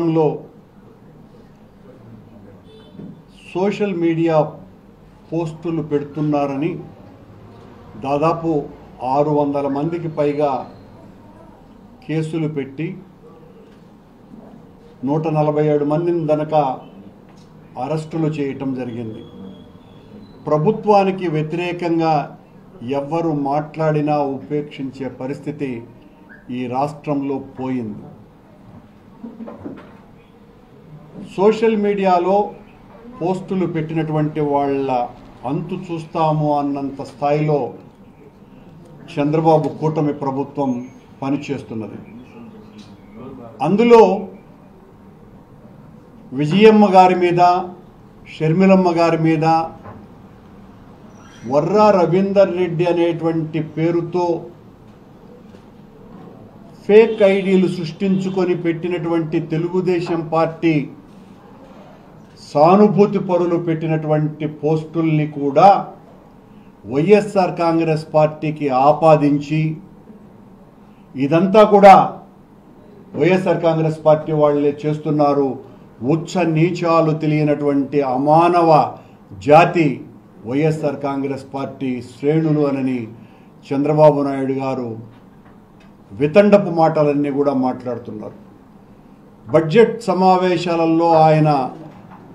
రాష్ట్రంలో social media పోస్టులు పెడుతున్నారని దాదాపు 600 మందికి పైగా కేసులు పెట్టి 147 మందిని గనక అరెస్టులు చేయటం జరిగింది. ప్రభుత్వానికి వ్యతిరేకంగా ఎవ్వరు మాట్లాడినా ఉపేక్షించే పరిస్థితి ఈ రాష్ట్రంలో పోయింది. సోషల్ మీడియాలో పోస్టులు పెట్టినటువంటి వాళ్ళ అంతు చూస్తాము అన్నంత స్థాయిలో చంద్రబాబు కూటమి ప్రభుత్వం పనిచేస్తున్నది. అందులో విజయమ్మ గారి మీద, షర్మిలమ్మ గారి మీద వర్రా రవీందర్ రెడ్డి అనేటువంటి పేరుతో ఫేక్ ఐడీలు సృష్టించుకొని పెట్టినటువంటి తెలుగుదేశం పార్టీ సానుభూతి పరులు పెట్టినటువంటి పోస్టుల్ని కూడా వైఎస్ఆర్ కాంగ్రెస్ పార్టీకి ఆపాదించి ఇదంతా కూడా వైఎస్ఆర్ కాంగ్రెస్ పార్టీ వాళ్ళే చేస్తున్నారు, ఉచ్చ నీచాలు తెలియనటువంటి అమానవ జాతి వైఎస్ఆర్ కాంగ్రెస్ పార్టీ శ్రేణులు అని చంద్రబాబు నాయుడు గారు వితండపు మాటలన్నీ కూడా మాట్లాడుతున్నారు. బడ్జెట్ సమావేశాలలో ఆయన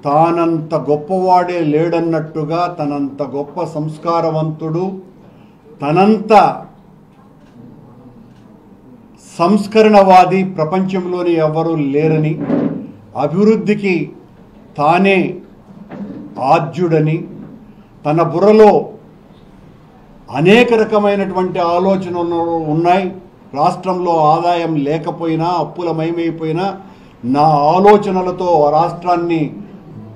తానంత గొప్పవాడే లేడన్నట్టుగా, తనంత గొప్ప సంస్కారవంతుడు, తనంత సంస్కరణవాది ప్రపంచంలోని ఎవరూ లేరని, అభివృద్ధికి తానే ఆద్యుడని, తన బుర్రలో అనేక రకమైనటువంటి ఆలోచనలు ఉన్నాయి, రాష్ట్రంలో ఆదాయం లేకపోయినా అప్పులమయమైపోయినా నా ఆలోచనలతో రాష్ట్రాన్ని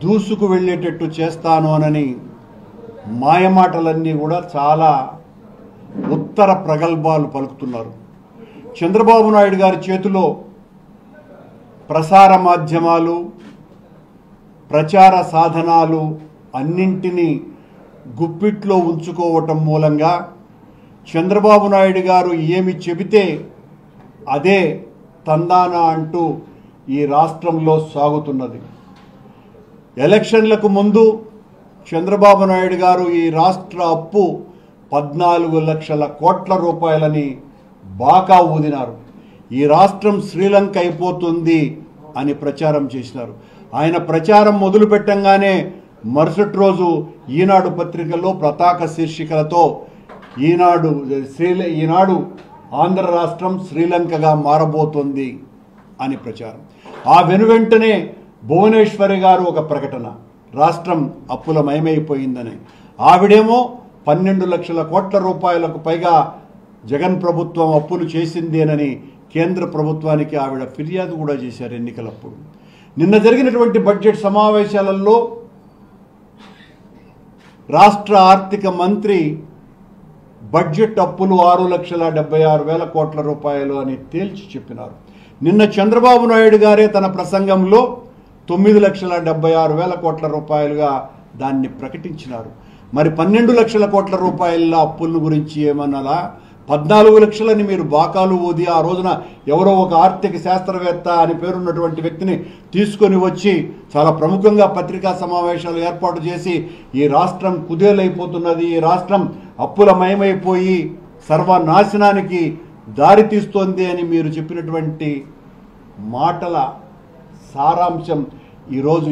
దూసుకు వెళ్ళేటట్టు చేస్తాను అని మాయమాటలన్నీ కూడా చాలా ఉత్తర ప్రగల్భాలు పలుకుతున్నారు. చంద్రబాబు నాయుడు గారి చేతిలో ప్రసార మాధ్యమాలు, ప్రచార సాధనాలు అన్నింటినీ గుప్పిట్లో ఉంచుకోవటం మూలంగా చంద్రబాబు నాయుడు గారు ఏమి చెబితే అదే తందానా అంటూ ఈ రాష్ట్రంలో సాగుతున్నది. ఎలక్షన్లకు ముందు చంద్రబాబు నాయుడు గారు ఈ రాష్ట్ర అప్పు 14 లక్షల కోట్ల రూపాయలని బాకా ఊదినారు. ఈ రాష్ట్రం శ్రీలంక అయిపోతుంది అని ప్రచారం చేసినారు. ఆయన ప్రచారం మొదలు పెట్టంగానే మరుసటి రోజు ఈనాడు పత్రికల్లో పతాక శీర్షికలతో ఈనాడు ఆంధ్ర రాష్ట్రం శ్రీలంకగా మారబోతోంది అని ప్రచారం. ఆ వెనువెంటనే భువనేశ్వరి గారు ఒక ప్రకటన, రాష్ట్రం అప్పులమయమైపోయిందని. ఆవిడేమో 12 లక్షల కోట్ల రూపాయలకు పైగా జగన్ ప్రభుత్వం అప్పులు చేసిందేనని కేంద్ర ప్రభుత్వానికి ఆవిడ ఫిర్యాదు కూడా చేశారు ఎన్నికలప్పుడు. నిన్న జరిగినటువంటి బడ్జెట్ సమావేశాలలో రాష్ట్ర ఆర్థిక మంత్రి బడ్జెట్ అప్పులు 6,76,000 కోట్ల రూపాయలు అని తేల్చి చెప్పినారు. నిన్న చంద్రబాబు నాయుడు గారే తన ప్రసంగంలో 9,76,000 కోట్ల రూపాయలుగా దాన్ని ప్రకటించినారు. మరి 12 లక్షల కోట్ల రూపాయల అప్పుల గురించి ఏమన్నారా? 14 లక్షలని మీరు బాకాలు ఊది ఆ రోజున ఎవరో ఒక ఆర్థిక శాస్త్రవేత్త అని పేరున్నటువంటి వ్యక్తిని తీసుకొని వచ్చి చాలా ప్రముఖంగా పత్రికా సమావేశాలు ఏర్పాటు చేసి ఈ రాష్ట్రం కుదేలైపోతున్నది, ఈ రాష్ట్రం అప్పులమయమైపోయి సర్వనాశనానికి దారి తీస్తోంది అని మీరు చెప్పినటువంటి మాటల సారాంశం ఈరోజు